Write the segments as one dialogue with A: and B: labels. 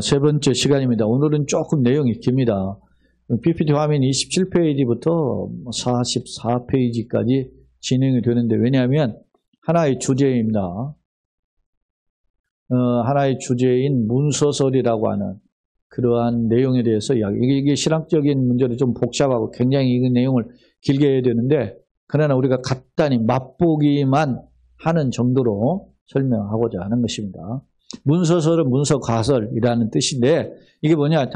A: 세 번째 시간입니다. 오늘은 조금 내용이 깁니다. PPT 화면 27페이지부터 44페이지까지 진행이 되는데, 왜냐하면 하나의 주제입니다. 하나의 주제인 문서설이라고 하는 그러한 내용에 대해서 이게 신학적인 문제로 좀 복잡하고 굉장히 이 내용을 길게 해야 되는데, 그러나 우리가 간단히 맛보기만 하는 정도로 설명하고자 하는 것입니다. 문서설은 문서가설이라는 뜻인데, 이게 뭐냐,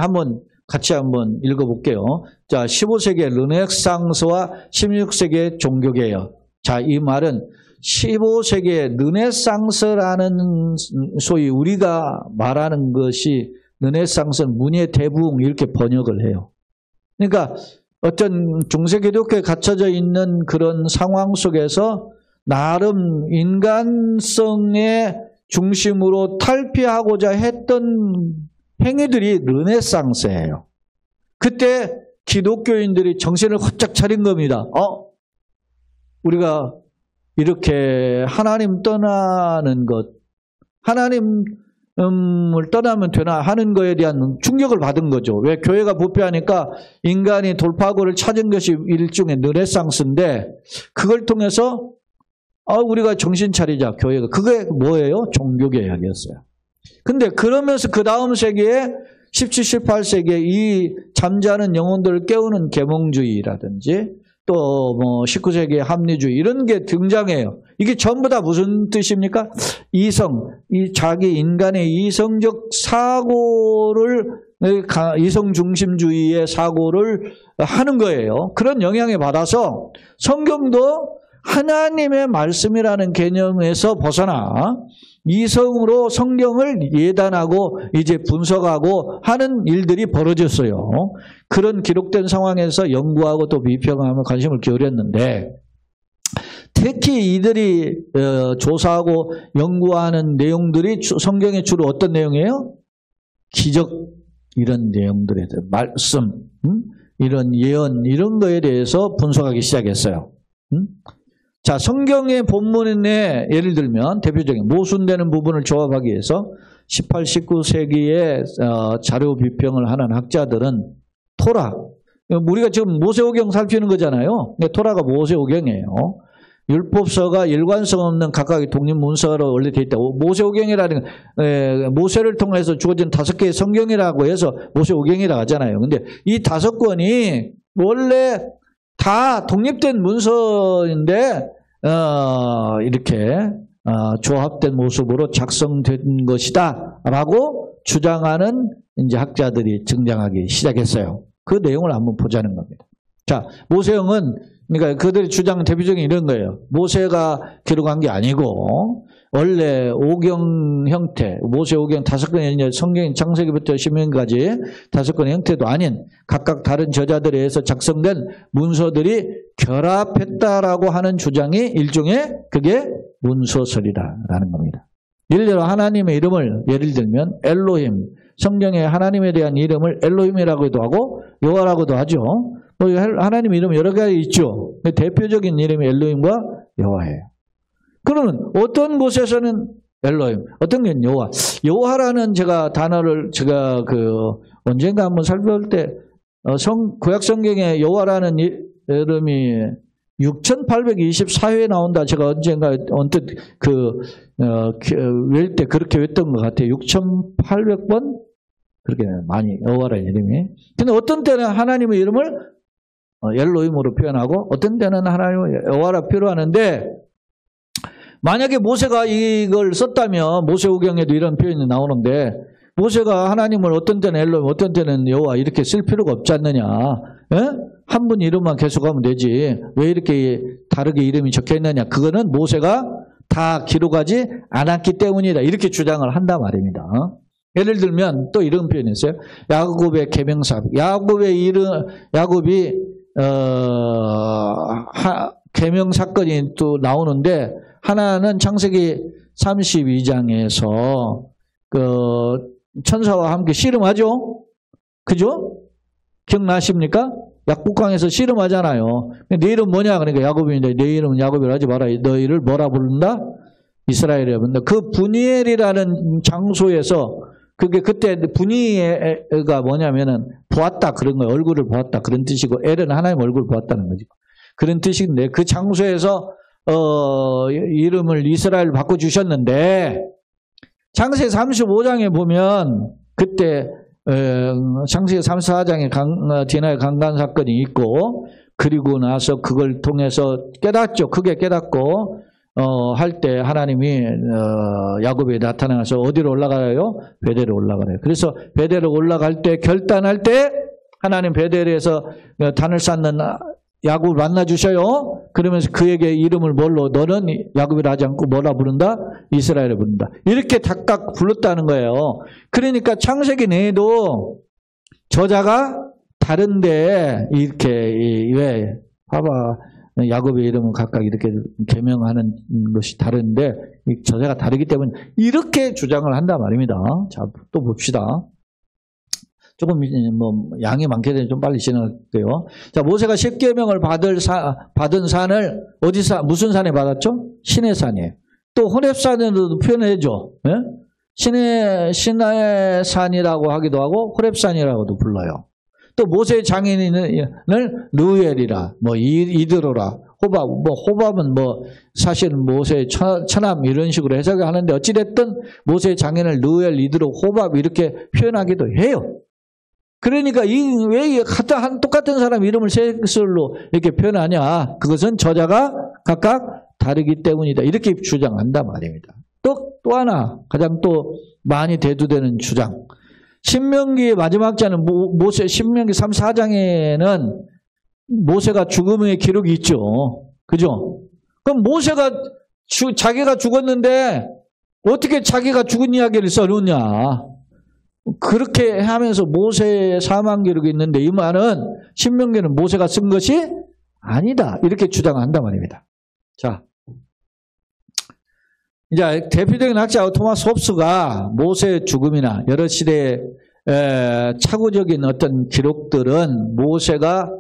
A: 같이 한번 읽어볼게요. 자, 15세기의 르네상스와 16세기의 종교개혁. 자, 이 말은 15세기의 르네상스라는, 소위 우리가 말하는 것이 르네상스는 문예 대부흥 이렇게 번역을 해요. 그러니까 어떤 중세 기독교에 갇혀져 있는 그런 상황 속에서 나름 인간성의 중심으로 탈피하고자 했던 행위들이 르네상스예요. 그때 기독교인들이 정신을 활짝 차린 겁니다. 우리가 이렇게 하나님 떠나는 것, 하나님을 떠나면 되나 하는 것에 대한 충격을 받은 거죠. 왜? 교회가 부패하니까 인간이 돌파구를 찾은 것이 일종의 르네상스인데, 그걸 통해서 우리가 정신 차리자, 교회가. 그게 뭐예요? 종교개혁이었어요. 근데 그러면서 그 다음 세기에 17, 18세기에 이 잠자는 영혼들을 깨우는 계몽주의라든지 또 19세기의 합리주의 이런 게 등장해요. 이게 전부 다 무슨 뜻입니까? 자기 인간의 이성적 사고를, 이성 중심주의의 사고를 하는 거예요. 그런 영향에 받아서 성경도 하나님의 말씀이라는 개념에서 벗어나 이성으로 성경을 예단하고 이제 분석하고 하는 일들이 벌어졌어요. 그런 기록된 상황에서 연구하고 또 비평하며 관심을 기울였는데, 특히 이들이 조사하고 연구하는 내용들이 성경에 주로 어떤 내용이에요? 기적 이런 내용들에 대해서 말씀, 이런 예언 이런 거에 대해서 분석하기 시작했어요. 자, 성경의 본문에 예를 들면 대표적인 모순되는 부분을 조합하기 위해서 18, 19세기에 자료 비평을 하는 학자들은 토라, 우리가 지금 모세오경 살피는 거잖아요. 토라가 모세오경이에요. 율법서가 일관성 없는 각각의 독립 문서로 원래 되어 있다. 모세오경이라는 모세를 통해서 주어진 5개의 성경이라고 해서 모세오경이라고 하잖아요. 근데 이 5권이 원래 다 독립된 문서인데 이렇게 조합된 모습으로 작성된 것이다 라고 주장하는 이제 학자들이 등장하기 시작했어요. 그 내용을 한번 보자는 겁니다. 자, 모세오경은 그러니까 그들의 주장 대표적인 이런 거예요. 모세가 기록한 게 아니고 원래 오경 형태, 모세 오경 5권의 성경 창세기부터 신명기까지 5권의 형태도 아닌 각각 다른 저자들에 의해서 작성된 문서들이 결합했다라고 하는 주장이 일종의 그게 문서설이다라는 겁니다. 예를 들어 하나님의 이름을 예를 들면 엘로힘, 성경에 하나님에 대한 이름을 엘로힘이라고도 하고 여호와라고도 하죠. 하나님 이름 여러 가지 있죠. 대표적인 이름이 엘로힘과 여호와예요. 그러면 어떤 곳에서는 엘로힘, 어떤 게 여호와. 여호와라는 단어를 언젠가 한번 살펴볼 때 구약 성경에 여호와라는 이름이 6824회에 나온다. 제가 언젠가 언뜻 외울 때 그렇게 외웠던 것 같아요. 6800번? 그렇게 많이 여호와라는 이름이. 근데 어떤 때는 하나님의 이름을 엘로힘으로 표현하고 어떤 때는 하나님의 여호와라 표현하는데, 만약에 모세가 이걸 썼다면 모세오경에도 이런 표현이 나오는데, 모세가 하나님을 어떤 때는 엘로힘 어떤 때는 여호와 이렇게 쓸 필요가 없지 않느냐. 한 분 이름만 계속하면 되지 왜 이렇게 다르게 이름이 적혀있느냐. 그거는 모세가 다 기록하지 않았기 때문이다. 이렇게 주장을 한단 말입니다. 예를 들면 또 이런 표현이 있어요. 야곱의 계명사. 야곱이 계명 사건이 또 나오는데, 하나는 창세기 32장에서 천사와 함께 씨름하죠? 그죠? 기억나십니까? 약국강에서 씨름하잖아요. 네 이름 뭐냐? 그러니까 야곱인데 네 이름은 야곱이라 하지 마라. 너희를 뭐라 부른다? 이스라엘이라 부른다. 그 분이엘이라는 장소에서 그게 그때 분위가 뭐냐면은 보았다 그런 거예요. 얼굴을 보았다 그런 뜻이고 엘은 하나님 얼굴을 보았다는 거죠. 그런 뜻인데 그 장소에서 이름을 이스라엘 바꿔주셨는데 창세기 35장에 보면 그때 창세기 34장에 디나의 강간 사건이 있고 그리고 나서 그걸 통해서 깨닫죠. 크게 깨닫고 할 때 하나님이 야곱에 나타나서 어디로 올라가요? 베델로 올라가래요. 그래서 베델로 올라갈 때 결단할 때 하나님 베델에서 단을 쌓는 야곱을 만나주셔요. 그러면서 그에게 이름을 뭘로? 너는 야곱이라 하지 않고 뭐라 부른다? 이스라엘을 부른다. 이렇게 각각 불렀다는 거예요. 그러니까 창세기 내에도 저자가 다른데 이렇게 왜 봐봐 야곱의 이름은 각각 이렇게 개명하는 것이 다른데 저자가 다르기 때문에 이렇게 주장을 한단 말입니다. 자, 또 봅시다. 조금 뭐 양이 많게 되면 좀 빨리 진행할게요. 자, 모세가 십계명을 받은 산을 어디서 무슨 산에 받았죠? 시내산이에요. 또 호렙산에도 표현해줘. 예? 시내산이라고 하기도 하고 호렙산이라고도 불러요. 또 모세의 장인을 르우엘이라, 뭐 이드로라, 호밥, 뭐 호밥은 뭐 사실은 모세의 처남 이런 식으로 해석을 하는데 어찌됐든 모세의 장인을 르우엘, 이드로, 호밥 이렇게 표현하기도 해요. 그러니까 왜 똑같은 사람 이름을 세 글로 이렇게 표현하냐? 그것은 저자가 각각 다르기 때문이다. 이렇게 주장한단 말입니다. 또 하나 가장 또 많이 대두되는 주장. 신명기의 마지막 장은 모세 신명기 34장에는 모세가 죽음의 기록이 있죠. 그죠? 그럼 모세가 자기가 죽었는데 어떻게 자기가 죽은 이야기를 써놓냐? 그렇게 하면서 모세의 사망 기록이 있는데 이 말은 신명기는 모세가 쓴 것이 아니다. 이렇게 주장한단 말입니다. 자, 이제 대표적인 학자 토마스 홉스가 모세의 죽음이나 여러 시대의 차구적인 어떤 기록들은 모세가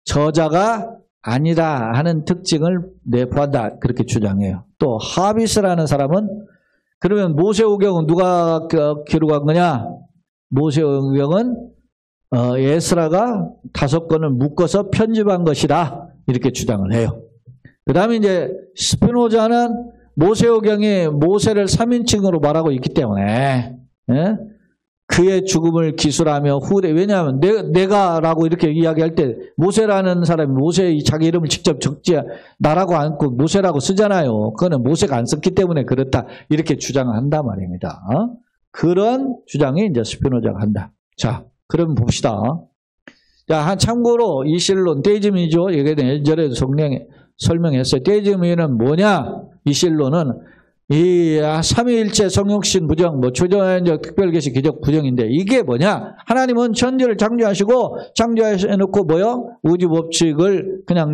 A: 저자가 아니다 하는 특징을 내포한다. 그렇게 주장해요. 또 하비스라는 사람은 그러면 모세오경은 누가 기록한 거냐? 모세오경은 에스라가 5권을 묶어서 편집한 것이다. 이렇게 주장을 해요. 그 다음에 이제 스피노자는 모세오경이 모세를 3인칭으로 말하고 있기 때문에 그의 죽음을 기술하며 왜냐하면 내가라고 이렇게 이야기할 때 모세라는 사람이 모세의 자기 이름을 직접 적지 나라고 않고 모세라고 쓰잖아요. 그거는 모세가 안 썼기 때문에 그렇다. 이렇게 주장을 한단 말입니다. 그런 주장이 이제 스피노자가 한다. 자, 그럼 봅시다. 자, 참고로 이 실론 데이즈미죠. 예전에도 성경에 설명했어요. 데이즈미는 뭐냐? 이 실론은 이 삼위일체 성육신 부정, 뭐 초전적 특별계시 기적 부정인데 이게 뭐냐? 하나님은 천지를 창조하시고 창조해놓고 뭐요? 우주 법칙을 그냥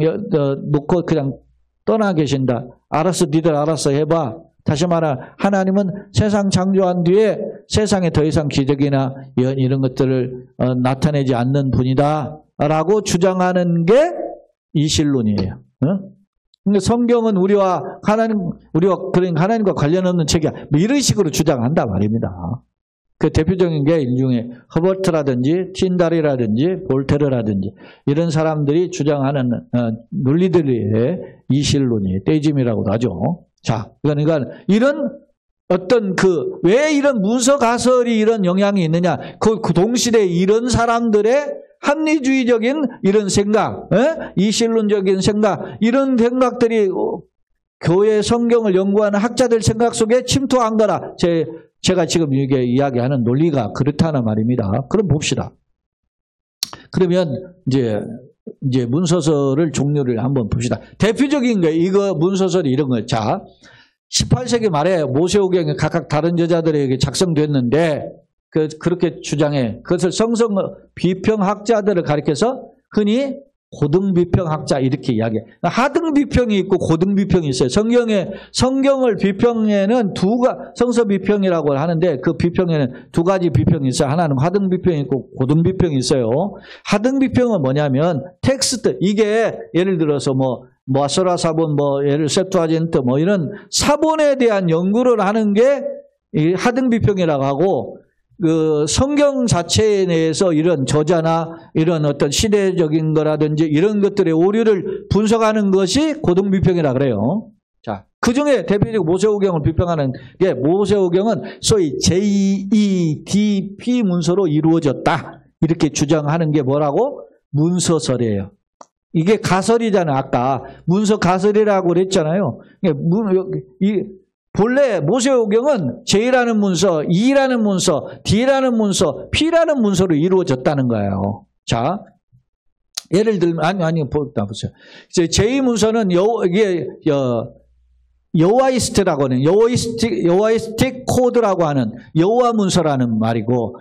A: 놓고 그냥 떠나 계신다. 알았어, 니들 알았어 해봐. 다시 말하 하나님은 세상 창조한 뒤에 세상에 더 이상 기적이나 이런 것들을 나타내지 않는 분이다 라고 주장하는 게 이 실론이에요. 근데 성경은 우리와 하나님과 관련 없는 책이야. 뭐 이런 식으로 주장한단 말입니다. 그 대표적인 게 일종의 허버트라든지 틴다리라든지 볼테르라든지 이런 사람들이 주장하는 논리들의 이 실론이에요. 데이즘이라고도 하죠. 자, 그러니까 이런 어떤 왜 이런 문서 가설이 이런 영향이 있느냐? 그 동시대에 이런 사람들의 합리주의적인 이런 생각, 이실론적인 생각, 이런 생각들이 교회 성경을 연구하는 학자들 생각 속에 침투한 거라. 제가 지금 이게 이야기하는 논리가 그렇다는 말입니다. 그럼 봅시다. 그러면 이제 문서서를 종류를 한번 봅시다. 대표적인 거 이거 문서설이 이런 거. 자, 18세기 말에 모세오경이 각각 다른 저자들에게 작성됐는데 그렇게 주장해. 그것을 성성 비평학자들을 가리켜서 흔히 고등비평학자 이렇게 이야기해. 하등비평이 있고 고등비평이 있어요. 성경을 비평에는 성서비평이라고 하는데 그 비평에는 두 가지 비평이 있어요. 하나는 하등비평이 있고 고등비평이 있어요. 하등비평은 뭐냐면 텍스트, 이게 예를 들어서 마소라 사본, 예를 septuaginta 이런 사본에 대한 연구를 하는 게 이 하등비평이라고 하고 그 성경 자체에 대해서 이런 저자나 이런 어떤 시대적인 거라든지 이런 것들의 오류를 분석하는 것이 고등비평이라 그래요. 자, 그 중에 대표적으로 모세오경을 비평하는 게 모세오경은 소위 JEDP 문서로 이루어졌다. 이렇게 주장하는 게 뭐라고? 문서설이에요. 이게 가설이잖아요. 아까 문서 가설이라고 그랬잖아요. 본래 모세오경은 J라는 문서, E라는 문서, D라는 문서, P라는 문서로 이루어졌다는 거예요. 자, 예를 들면 보세요. J 문서는 여호와이스트라고 하는 여호와이스틱 코드라고 하는 여호와 문서라는 말이고,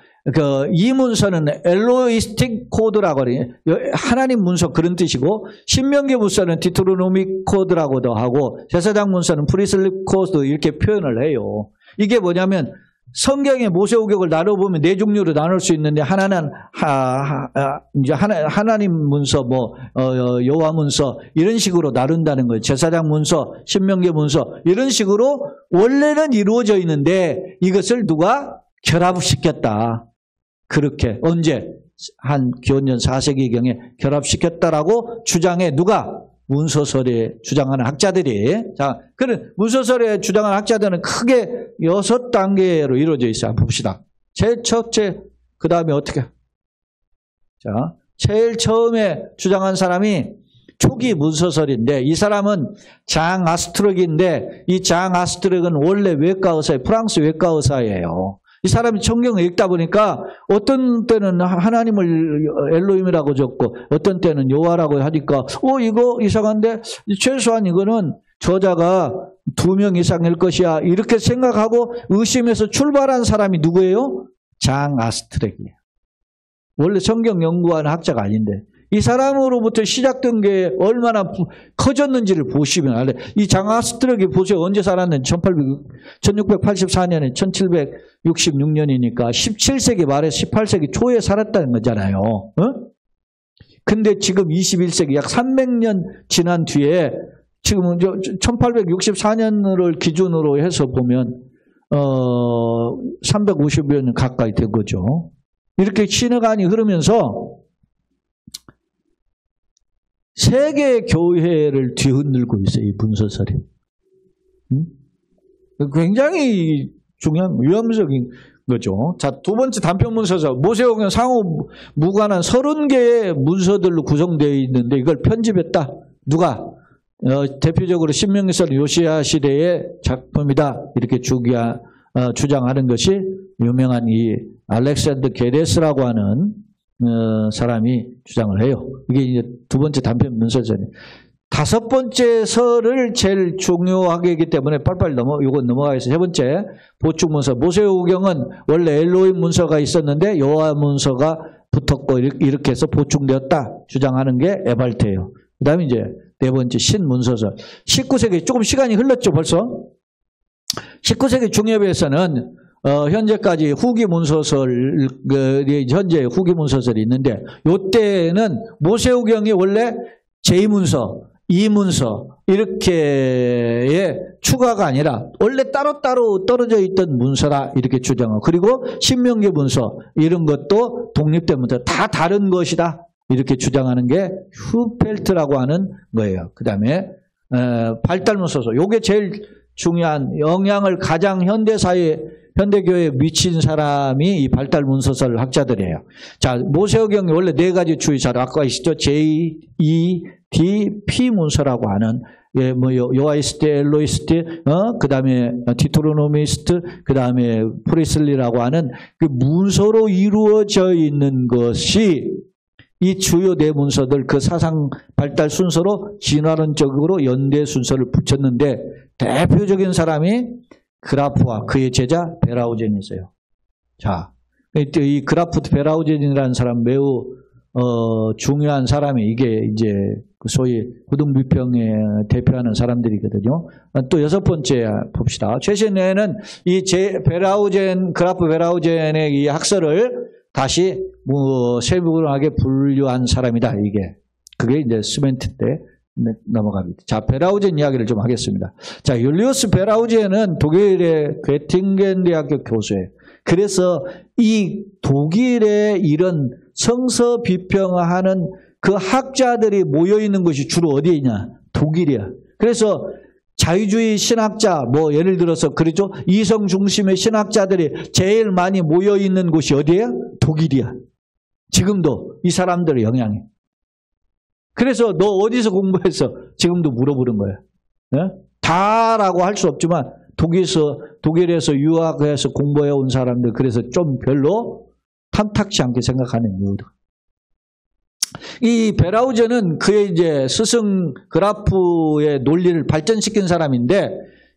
A: 이 문서는 엘로이스틱 코드라고 하는 하나님 문서 그런 뜻이고, 신명기 문서는 디트로노믹 코드라고도 하고, 제사장 문서는 프리슬리 코드 이렇게 표현을 해요. 이게 뭐냐면 성경의 모세오경을 나눠보면 네 종류로 나눌 수 있는데, 하나는 이제 하나님 문서, 여호와 문서 이런 식으로 나눈다는 거예요. 제사장 문서, 신명기 문서 이런 식으로 원래는 이루어져 있는데 이것을 누가 결합시켰다. 그렇게 언제 한 기원전 4세기경에 결합시켰다라고 주장해. 누가? 문서설에 주장하는 학자들이. 자, 그런 문서설에 주장하는 학자들은 크게 6단계로 이루어져 있어요. 한번 봅시다. 제일 첫째, 그 다음에 어떻게? 자, 제일 처음에 주장한 사람이 초기 문서설인데, 이 사람은 장 아스트록인데, 이 장 아스트록은 원래 외과 의사예요. 프랑스 외과 의사예요. 이 사람이 성경을 읽다 보니까 어떤 때는 하나님을 엘로힘이라고 적고 어떤 때는 여호와라고 하니까 이거 이상한데 최소한 이거는 저자가 2명 이상일 것이야 이렇게 생각하고 의심해서 출발한 사람이 누구예요? 장 아스트록이에요. 원래 성경 연구하는 학자가 아닌데 이 사람으로부터 시작된 게 얼마나 커졌는지를 보시면 알아요. 이 장 아스트록이 보세요. 언제 살았는지 1684년에 1766년이니까 17세기 말에 18세기 초에 살았다는 거잖아요. 근데 지금 21세기 약 300년 지난 뒤에 지금 1864년을 기준으로 해서 보면 350여 년 가까이 된 거죠. 이렇게 시간이 흐르면서 세계 교회를 뒤흔들고 있어요. 이 문서설이. 굉장히 중요한 위험적인 거죠. 자, 두 번째 단편 문서설. 모세오경 상호 무관한 30개의 문서들로 구성되어 있는데 이걸 편집했다. 누가? 대표적으로 신명기설 요시야 시대의 작품이다. 이렇게 주장하는 것이 유명한 이 알렉산더 게레스라고 하는 사람이 주장을 해요. 이게 이제 두 번째 단편 문서전이에요. 다섯 번째 설을 제일 중요하게 하기 때문에 빨리빨리 이건 넘어가겠어요. 세 번째 보충 문서. 모세오경은 원래 엘로힘 문서가 있었는데 여호와 문서가 붙었고 이렇게 해서 보충되었다 주장하는 게 에발트예요. 그 다음에 이제 네 번째 신문서설. 19세기 조금 시간이 흘렀죠 벌써. 19세기 중엽에서는 현재까지 후기 문서설이 현재 후기 문서설이 있는데 이때는 모세오경이 원래 제2문서, 2문서 이렇게 추가가 아니라 원래 따로따로 떨어져 있던 문서라 이렇게 주장하고, 그리고 신명기 문서 이런 것도 독립된 문서 다 다른 것이다 이렇게 주장하는 게 후펠트라고 하는 거예요. 그 다음에 발달문서설. 이게 제일 중요한 영향을 가장 현대교회에 미친 사람이 이 발달문서설 학자들이에요. 자, 모세오경이 원래 네 가지 주의사로 아까 있었죠. J, E, D, P 문서라고 하는 여호와이스트, 엘로이스트, 그 다음에 디트로노미스트, 그 다음에 프리슬리라고 하는 그 문서로 이루어져 있는 것이 이 주요 네 문서들 그 사상 발달 순서로 진화론적으로 연대 순서를 붙였는데 대표적인 사람이 그라프와 그의 제자 베라우젠이 있어요. 자, 이 그라프 베라우젠이라는 사람 매우 중요한 사람이 이게 이제 소위 고등비평에 대표하는 사람들이거든요. 또 여섯 번째 봅시다. 최신에는 이 그라프 베라우젠의 이 학설을 다시 세분하게 분류한 사람이다. 그게 이제 스멘트 때 넘어갑니다. 자, 베라우젠 이야기를 좀 하겠습니다. 자, 율리우스 베라우젠은 독일의 괴팅겐 대학교 교수예요. 그래서 이 독일의 이런 성서 비평하는 그 학자들이 모여있는 것이 주로 어디에 있냐? 독일이야. 그래서 자유주의 신학자, 뭐 예를 들어서 그렇죠? 이성 중심의 신학자들이 제일 많이 모여있는 곳이 어디야? 독일이야. 지금도 이 사람들의 영향이. 그래서 너 어디서 공부했어? 지금도 물어보는 거야. 네? 다라고 할 수 없지만 독일에서 유학해서 공부해 온 사람들, 그래서 좀 별로 탐탁치 않게 생각하는 이유도. 이 베라우제는 그의 이제 스승 그라프의 논리를 발전시킨 사람인데,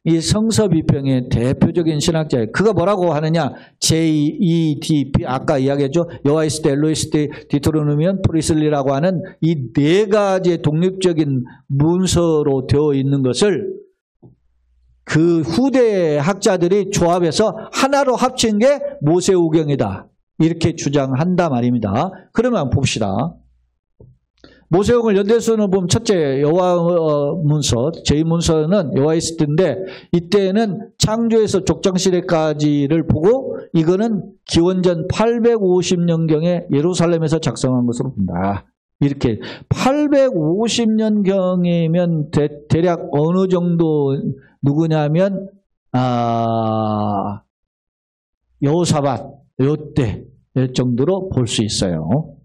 A: 이 성서 비평의 대표적인 신학자예요. 그가 뭐라고 하느냐? JEDP, 아까 이야기했죠. 여호와 있을 때, 엘로히 있을 때, 디토로노미온, 프리슬리라고 하는 이 네 가지의 독립적인 문서로 되어 있는 것을 그 후대 학자들이 조합해서 하나로 합친 게 모세오경이다. 이렇게 주장한다 말입니다. 그러면 봅시다. 모세오경을 연대순으로 보면 첫째 여호와 문서, 제2문서는 여호와 있을 때인데, 이때는 창조에서 족장시대까지를 보고 이거는 기원전 850년경에 예루살렘에서 작성한 것으로 본다. 이렇게 850년경이면 대략 어느 정도 누구냐면 여호사밧 요때 정도로 볼 수 있어요.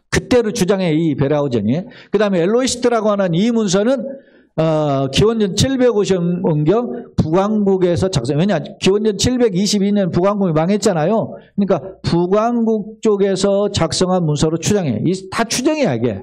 A: 그때로 주장해, 이 베라우젠이. 그 다음에 엘로이스트라고 하는 이 문서는 기원전 750년경 북왕국에서 작성. 왜냐, 기원전 722년 북왕국이 망했잖아요. 그러니까 북왕국 쪽에서 작성한 문서로 추정해. 다 추정이야 이게.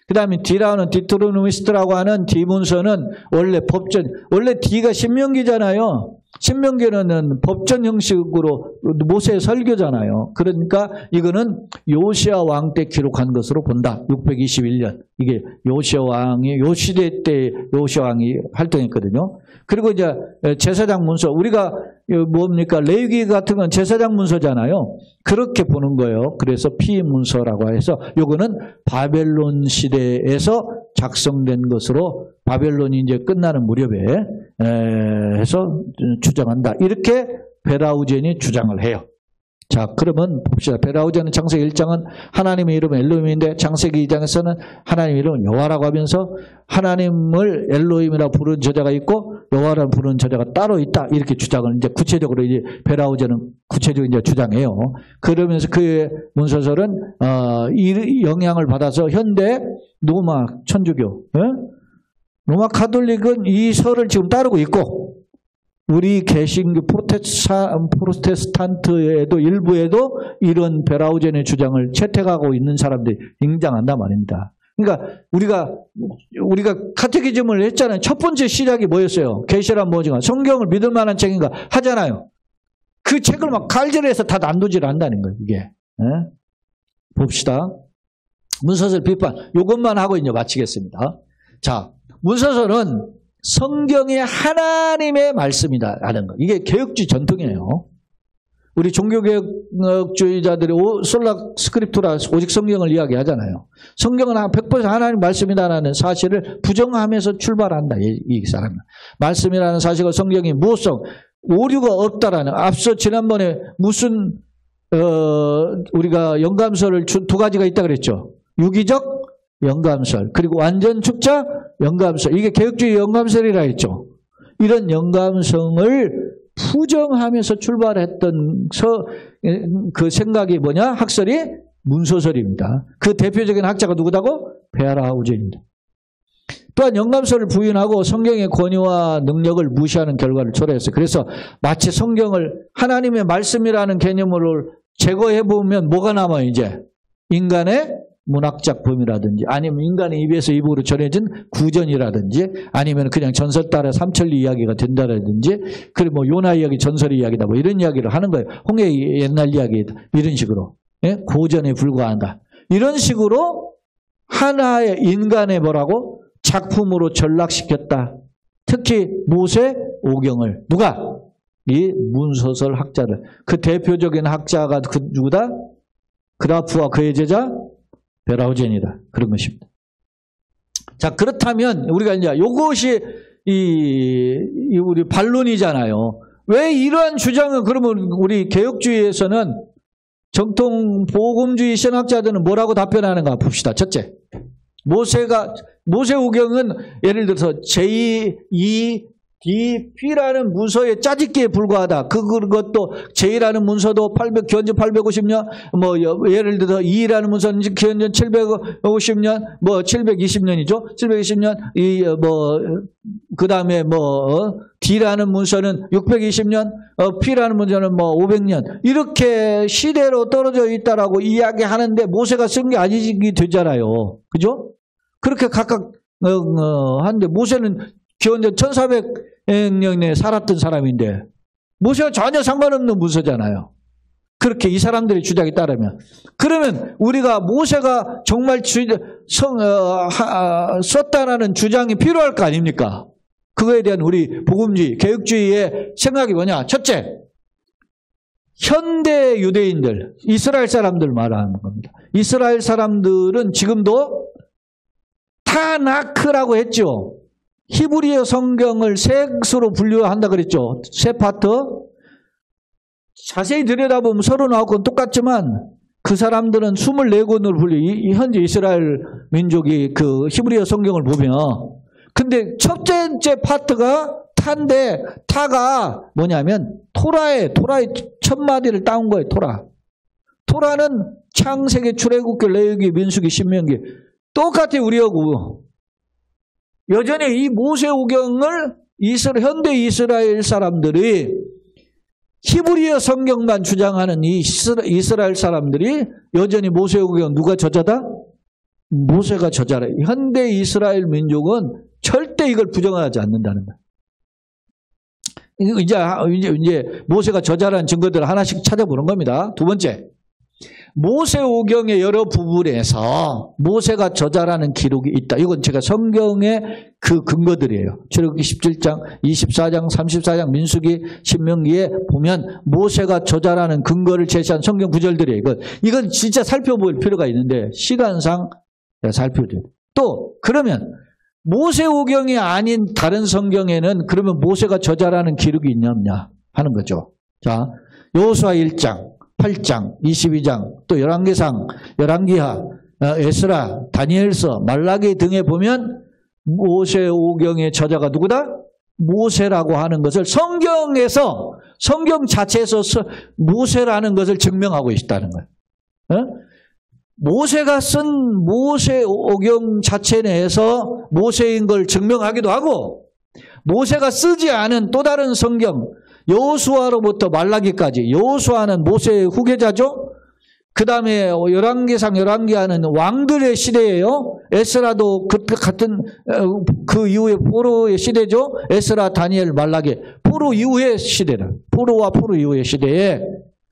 A: 그 다음에 D라는 디토로노미스트라고 하는 D 문서는 원래 법전, 원래 D가 신명기잖아요. 신명기는 법전 형식으로 모세의 설교잖아요. 그러니까 이거는 요시야 왕 때 기록한 것으로 본다. 621년. 이게 요시야 왕이, 요 시대 때 요시야 왕이 활동했거든요. 그리고 이제 제사장 문서, 우리가 뭡니까? 레위기 같은 건 제사장 문서잖아요. 그렇게 보는 거예요. 그래서 피문서라고 해서 요거는 바벨론 시대에서 작성된 것으로, 바벨론이 이제 끝나는 무렵에 해서 주장한다. 이렇게 베라우젠이 주장을 해요. 자, 그러면 봅시다. 베라우젠은 창세기 1장은 하나님의 이름은 엘로힘인데, 창세기 2장에서는 하나님의 이름은 여호와라고 하면서 하나님을 엘로힘이라 부르는 저자가 있고 여호와라 부르는 저자가 따로 있다. 이렇게 주장을 이제 구체적으로 이제 베라우젠은 구체적으로 이제 주장해요. 그러면서 그의 문서설은 이 영향을 받아서 현대 로마 천주교, 로마 카톨릭은 이 설을 지금 따르고 있고, 우리 개신교 프로테스탄트에도 일부에도 이런 베라우젠의 주장을 채택하고 있는 사람들이 굉장한단 말입니다. 그러니까 우리가 카테키즘을 했잖아요. 첫 번째 시작이 뭐였어요? 계시란 뭐지가 성경을 믿을 만한 책인가 하잖아요. 그 책을 막 칼질해서 다 난도질 한다는 거예요. 이게. 봅시다. 문서설 비판, 이것만 하고 이제 마치겠습니다. 자, 문서설은 성경의 하나님의 말씀이다라는 거. 이게 개혁주의 전통이에요. 우리 종교개혁주의자들이 솔라 스크립투라 오직 성경을 이야기하잖아요. 성경은 100% 하나님 말씀이다라는 사실을 부정하면서 출발한다. 이 사람은. 말씀이라는 사실과 성경이 무엇성, 오류가 없다라는. 앞서 지난번에 무슨 우리가 영감설을 두 가지가 있다 그랬죠. 유기적 영감설, 그리고 완전 축자 영감설. 이게 개혁주의 영감설이라 했죠. 이런 영감성을 부정하면서 출발했던 그 생각이 뭐냐? 학설이 문서설입니다. 그 대표적인 학자가 누구다고? 베라우젠입니다. 또한 영감설을 부인하고 성경의 권위와 능력을 무시하는 결과를 초래했어요. 그래서 마치 성경을 하나님의 말씀이라는 개념으로 제거해보면 뭐가 남아요, 이제? 인간의 문학작품이라든지, 아니면 인간의 입에서 입으로 전해진 구전이라든지, 아니면 그냥 전설 따라 삼천리 이야기가 된다라든지, 그리고 뭐 요나 이야기, 전설 이야기다, 뭐 이런 이야기를 하는 거예요. 홍해의 옛날 이야기다, 이런 식으로. 예? 고전에 불과한다. 이런 식으로 하나의 인간의 뭐라고? 작품으로 전락시켰다. 특히 모세 오경을. 누가? 이 문서설 학자들. 그 대표적인 학자가 누구다? 그라프와 그의 제자 베라우젠이다. 그런 것입니다. 자, 그렇다면 우리가 이제 이것이 우리 반론이잖아요. 왜 이러한 주장은 그러면 우리 개혁주의에서는 정통 복음주의 신학자들은 뭐라고 답변하는가 봅시다. 첫째, 모세오경은 예를 들어서 제2, 2, D, P라는 문서의 짜집기에 불과하다. 그것도 J라는 문서도 기원전 850년, 뭐 예를 들어서 2라는 문서는 기원전 750년, 뭐 720년이죠. 720년 그 다음에 D라는 문서는 620년, P라는 문서는 500년. 이렇게 시대로 떨어져 있다라고 이야기하는데 모세가 쓴 게 아니기 되잖아요. 그죠? 그렇게 각각 하는데 모세는 기원전 1400년에 살았던 사람인데 모세와 전혀 상관없는 문서잖아요. 그렇게 이 사람들의 주장에 따르면. 그러면 우리가 모세가 정말 썼다라는 주장이 필요할 거 아닙니까? 그거에 대한 우리 복음주의, 개혁주의의 생각이 뭐냐? 첫째, 현대 유대인들, 이스라엘 사람들 말하는 겁니다. 이스라엘 사람들은 지금도 타나크라고 했죠. 히브리어 성경을 세 것으로 분류한다 그랬죠. 세 파트. 자세히 들여다보면 39권 똑같지만 그 사람들은 24권으로 분류. 현재 이스라엘 민족이 그 히브리어 성경을 보면. 근데 첫 번째 파트가 타인데 타가 뭐냐면 토라의 첫 마디를 따온 거예요. 토라는 창세기, 출애굽기, 레위기, 민수기, 신명기. 똑같아요. 우리하고. 여전히 이 모세오경을 현대 이스라엘 사람들이 히브리어 성경만 주장하는 이 이스라엘 사람들이 여전히 모세오경 누가 저자다? 모세가 저자라. 현대 이스라엘 민족은 절대 이걸 부정하지 않는다는 거예요. 이제 모세가 저자라는 증거들을 하나씩 찾아보는 겁니다. 두 번째, 모세오경의 여러 부분에서 모세가 저자라는 기록이 있다. 이건 제가 성경의 그 근거들이에요. 출애굽기 17장, 24장, 34장, 민수기, 신명기에 보면 모세가 저자라는 근거를 제시한 성경 구절들이에요. 이건 진짜 살펴볼 필요가 있는데 시간상 살펴줘요. 또 그러면 모세오경이 아닌 다른 성경에는 그러면 모세가 저자라는 기록이 있냐 없냐 하는 거죠. 자, 여호수아 1장, 8장, 22장, 또 열왕기상, 열왕기하, 에스라, 다니엘서, 말라기 등에 보면 모세오경의 저자가 누구다? 모세라고 하는 것을 성경 자체에서 모세라는 것을 증명하고 있다는 거예요. 모세가 쓴 모세오경 자체 내에서 모세인 걸 증명하기도 하고 모세가 쓰지 않은 또 다른 성경 여호수아로부터 말라기까지 여호수아는 모세의 후계자죠. 그 다음에 열왕기상 열왕기하는 왕들의 시대예요. 에스라도 같은 그 이후에 포로의 시대죠. 에스라, 다니엘, 말라기 포로 이후의 시대를 포로와 포로 이후의 시대에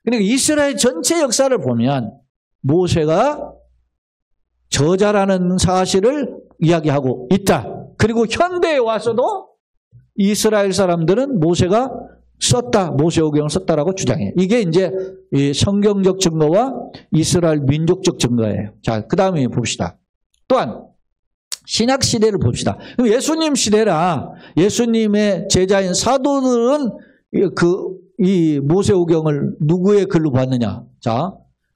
A: 그러니까 이스라엘 전체 역사를 보면 모세가 저자라는 사실을 이야기하고 있다. 그리고 현대에 와서도 이스라엘 사람들은 모세가 썼다, 모세오경을 썼다라고 주장해요. 이게 이제 성경적 증거와 이스라엘 민족적 증거예요. 자, 그 다음에 봅시다. 또한 신약 시대를 봅시다. 그럼 예수님 시대라 예수님의 제자인 사도들은 이 모세오경을 누구의 글로 봤느냐? 자,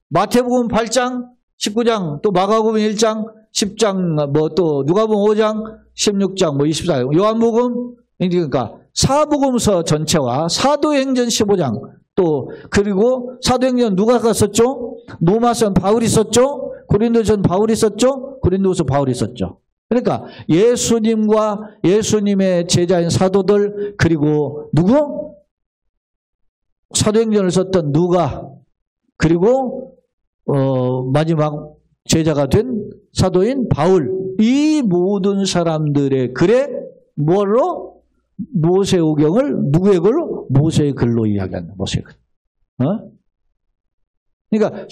A: 마태복음 8장, 19장, 또 마가복음 1장, 10장, 또 누가복음 5장, 16장, 24장, 요한복음, 그러니까 사복음서 전체와 사도행전 15장, 또 그리고 사도행전 누가가 썼죠? 로마서는 바울이 썼죠? 고린도전 바울이 썼죠? 고린도서 바울이 썼죠. 그러니까 예수님과 예수님의 제자인 사도들 그리고 누구? 사도행전을 썼던 누가 그리고 마지막 제자가 된 사도인 바울 이 모든 사람들의 글에 뭘로? 모세오경을 누구의 글로? 모세의 글로 이야기한다. 모세의 글. 그러니까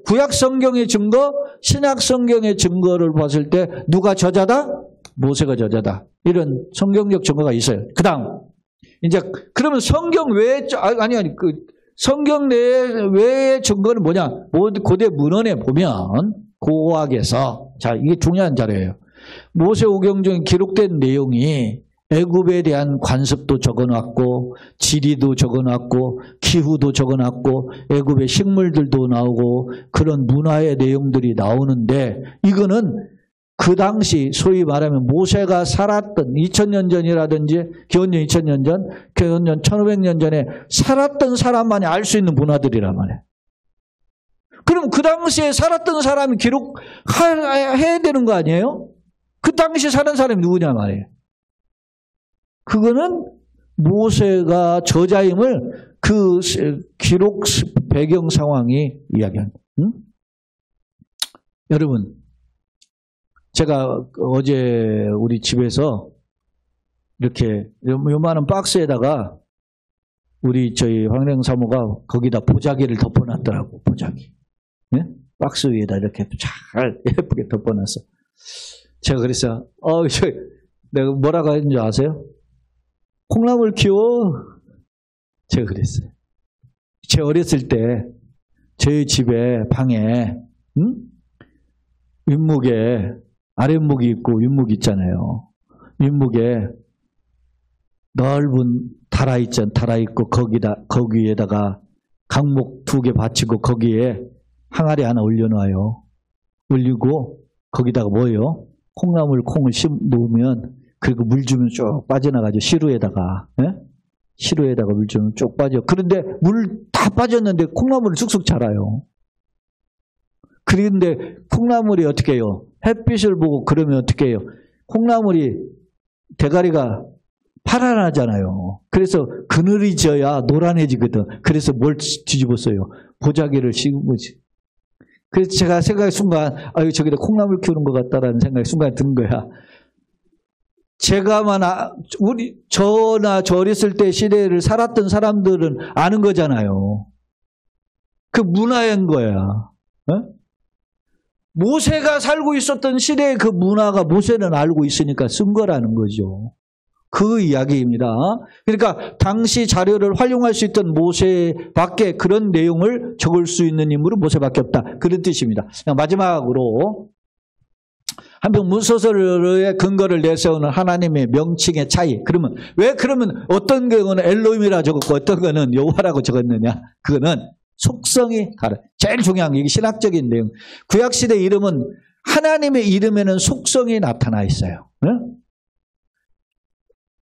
A: 구약 성경의 증거, 신약 성경의 증거를 봤을 때 누가 저자다? 모세가 저자다. 이런 성경적 증거가 있어요. 그다음 이제 그러면 성경 외에 성경 외의 증거는 뭐냐? 고대 문헌에 보면 고고학에서 자 이게 중요한 자료예요. 모세오경 중에 기록된 내용이 애굽에 대한 관습도 적어놨고 지리도 적어놨고 기후도 적어놨고 애굽의 식물들도 나오고 그런 문화의 내용들이 나오는데 이거는 그 당시 소위 말하면 모세가 살았던 2000년 전이라든지 기원전 2000년 전, 기원전 1500년 전에 살았던 사람만이 알 수 있는 문화들이란 말이에요. 그럼 그 당시에 살았던 사람이 기록해야 되는 거 아니에요? 그 당시에 사는 사람이 누구냐 말이에요. 그거는 모세가 저자임을 그 기록 배경 상황이 이야기합니다. 응? 여러분, 제가 어제 우리 집에서 이렇게 요만한 박스에다가 우리 저희 황령 사모가 거기다 보자기를 덮어놨더라고. 보자기. 네? 박스 위에다 이렇게 잘 예쁘게 덮어놨어. 제가 그랬어요. 내가 뭐라고 했는지 아세요? 콩나물 키워. 제가 그랬어요. 제 어렸을 때 저희 집에 방에 윗목에 아랫목이 있고 윗목이 있잖아요. 윗목에 넓은 달아 있고 거기에다가 강목 2개 받치고 거기에 항아리 하나 올려놔요. 올리고 거기다가 뭐예요? 콩나물 콩을 넣으면 그리고 물 주면 쭉 빠져나가죠. 시루에다가. 예? 시루에다가 물 주면 쭉 빠져. 그런데 물 다 빠졌는데 콩나물은 쑥쑥 자라요. 그런데 콩나물이 어떻게 해요? 햇빛을 보고 그러면 어떻게 해요? 콩나물이 대가리가 파란하잖아요. 그래서 그늘이 져야 노란해지거든. 그래서 뭘 뒤집었어요? 보자기를 씌운 거지. 그래서 제가 생각의 순간 저기다 콩나물 키우는 것 같다라는 생각이 순간 든 거야. 제가만 저나 저 어렸을 때 시대를 살았던 사람들은 아는 거잖아요. 그 문화인 거야. 어? 모세가 살고 있었던 시대의 그 문화가 모세는 알고 있으니까 쓴 거라는 거죠. 그 이야기입니다. 그러니까 당시 자료를 활용할 수 있던 모세밖에 그런 내용을 적을 수 있는 인물은 모세밖에 없다. 그런 뜻입니다. 마지막으로 한편 문서설의 근거를 내세우는 하나님의 명칭의 차이. 그러면 어떤 경우는 엘로힘이라 적었고 어떤 거는 여호와라고 적었느냐? 그거는 속성이 다른. 제일 중요한 게 이게 신학적인 내용. 구약시대 이름은 하나님의 이름에는 속성이 나타나 있어요. 응?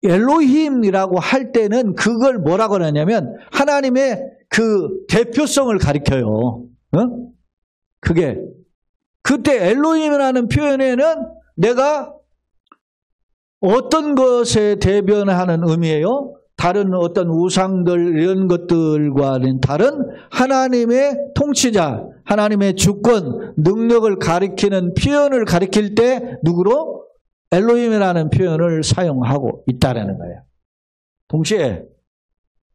A: 엘로힘이라고 할 때는 그걸 뭐라고 하냐면 하나님의 그 대표성을 가리켜요. 응? 그게 그때 엘로힘이라는 표현에는 내가 어떤 것에 대변하는 의미예요? 다른 어떤 우상들 이런 것들과는 다른 하나님의 통치자, 하나님의 주권, 능력을 가리키는 표현을 가리킬 때 누구로? 엘로힘이라는 표현을 사용하고 있다는 거예요. 동시에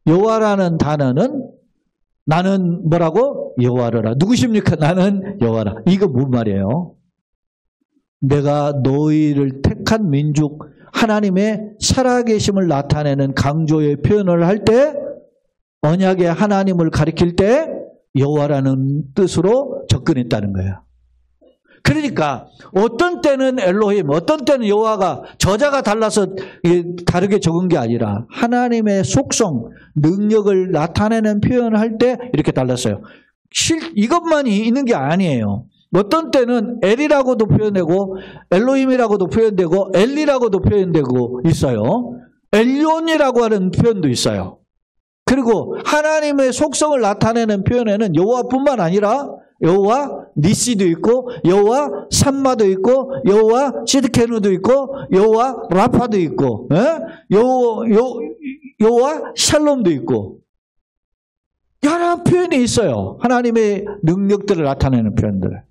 A: 여호와라는 단어는 나는 뭐라고? 여호와라. 누구십니까? 나는 여호와라. 이거 뭔 말이에요? 내가 너희를 택한 민족 하나님의 살아계심을 나타내는 강조의 표현을 할 때 언약의 하나님을 가리킬 때 여호와라는 뜻으로 접근했다는 거예요. 그러니까 어떤 때는 엘로힘, 어떤 때는 여호와가 저자가 달라서 다르게 적은 게 아니라 하나님의 속성, 능력을 나타내는 표현을 할 때 이렇게 달랐어요. 이것만이 있는 게 아니에요. 어떤 때는 엘이라고도 표현되고 엘로힘이라고도 표현되고 엘리라고도 표현되고 있어요. 엘리온이라고 하는 표현도 있어요. 그리고 하나님의 속성을 나타내는 표현에는 여호와뿐만 아니라 여호와 니시도 있고 여호와 삼마도 있고 여호와 시드케누도 있고 여호와 라파도 있고 여호와 샬롬도 있고 여러 표현이 있어요. 하나님의 능력들을 나타내는 표현들.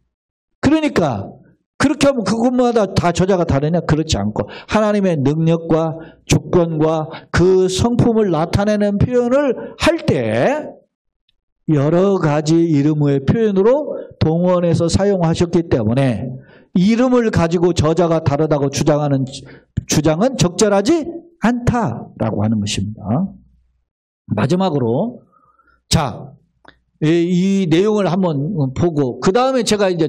A: 그러니까 그렇게 하면 그것마다 다 저자가 다르냐? 그렇지 않고 하나님의 능력과 주권과 그 성품을 나타내는 표현을 할 때 여러 가지 이름의 표현으로 동원해서 사용하셨기 때문에 이름을 가지고 저자가 다르다고 주장은 적절하지 않다라고 하는 것입니다. 마지막으로 자, 이 내용을 한번 보고 그 다음에 제가 이제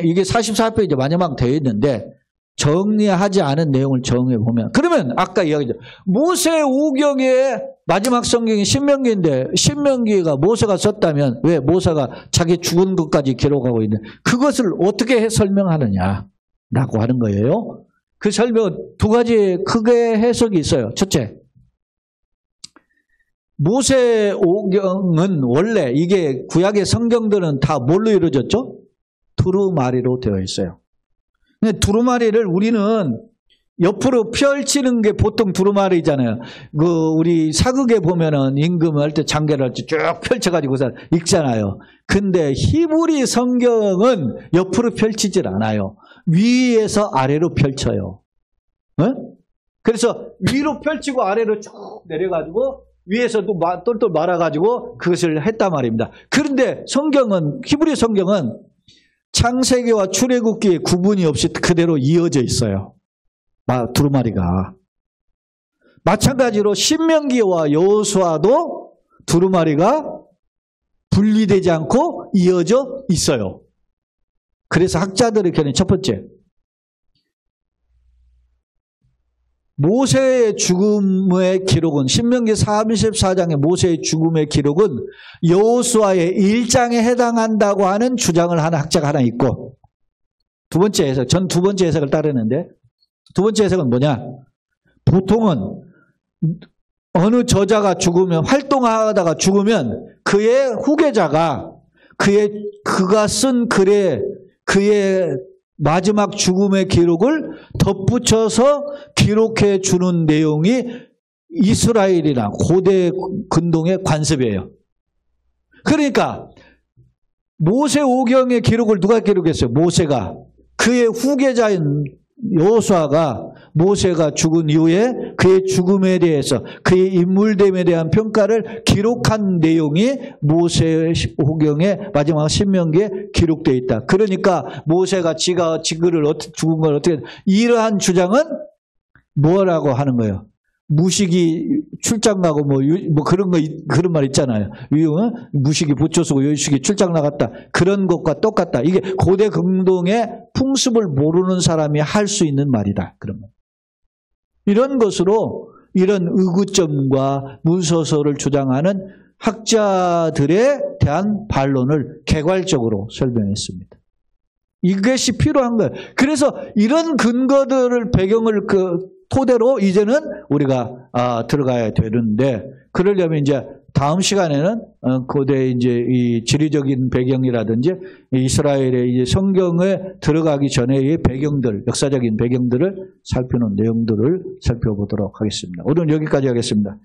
A: 이게 44페이지 마지막 되어 있는데 정리하지 않은 내용을 정해 보면, 그러면 아까 이야기했죠. 모세오경의 마지막 성경이 신명기인데, 신명기가 모세가 썼다면 왜 모세가 자기 죽은 것까지 기록하고 있는, 그것을 어떻게 설명하느냐라고 하는 거예요. 그 설명은 두 가지 크게 해석이 있어요. 첫째, 모세오경은 원래 이게 구약의 성경들은 다 뭘로 이루어졌죠? 두루마리로 되어 있어요. 근데 두루마리를 우리는 옆으로 펼치는 게 보통 두루마리잖아요. 우리 사극에 보면은 임금할 때 장계를 할 때 쭉 펼쳐가지고 읽잖아요. 근데 히브리 성경은 옆으로 펼치질 않아요. 위에서 아래로 펼쳐요. 그래서 위로 펼치고 아래로 쭉 내려가지고 위에서 또 똘똘 말아가지고 그것을 했단 말입니다. 그런데 성경은, 히브리 성경은 창세기와 출애굽기에 구분이 없이 그대로 이어져 있어요. 두루마리가. 마찬가지로 신명기와 여호수아도 두루마리가 분리되지 않고 이어져 있어요. 그래서 학자들의 견해 첫 번째, 모세의 죽음의 기록은, 신명기 34장의 모세의 죽음의 기록은 여호수아의 1장에 해당한다고 하는 주장을 하는 학자가 하나 있고, 두 번째 해석, 전 두 번째 해석을 따르는데, 두 번째 해석은 뭐냐? 보통은 어느 저자가 죽으면, 활동하다가 죽으면 그의 후계자가 그가 쓴 글에 그의 마지막 죽음의 기록을 덧붙여서 기록해 주는 내용이 이스라엘이나 고대 근동의 관습이에요. 그러니까 모세오경의 기록을 누가 기록했어요? 모세가. 그의 후계자인 여호수아가 모세가 죽은 이후에 그의 죽음에 대해서, 그의 인물됨에 대한 평가를 기록한 내용이 모세오경의 마지막 신명기에 기록되어 있다. 그러니까 모세가 지가 지그를 죽은 걸 어떻게, 이러한 주장은 뭐라고 하는 거예요? 무식이 출장 가고 뭐 그런 말 있잖아요. 무식이 보초 쓰고 요식이 출장 나갔다. 그런 것과 똑같다. 이게 고대 근동의 풍습을 모르는 사람이 할 수 있는 말이다. 그러면 이런 것으로 이런 의구점과 문서서를 주장하는 학자들에 대한 반론을 개괄적으로 설명했습니다. 이것이 필요한 거예요. 그래서 이런 근거들을 배경을 토대로 이제는 우리가 들어가야 되는데, 그러려면 이제 다음 시간에는 고대 이제 이 지리적인 배경이라든지 이스라엘의 이제 성경에 들어가기 전에의 배경들, 역사적인 배경들을 살피는 내용들을 살펴보도록 하겠습니다. 오늘 여기까지 하겠습니다.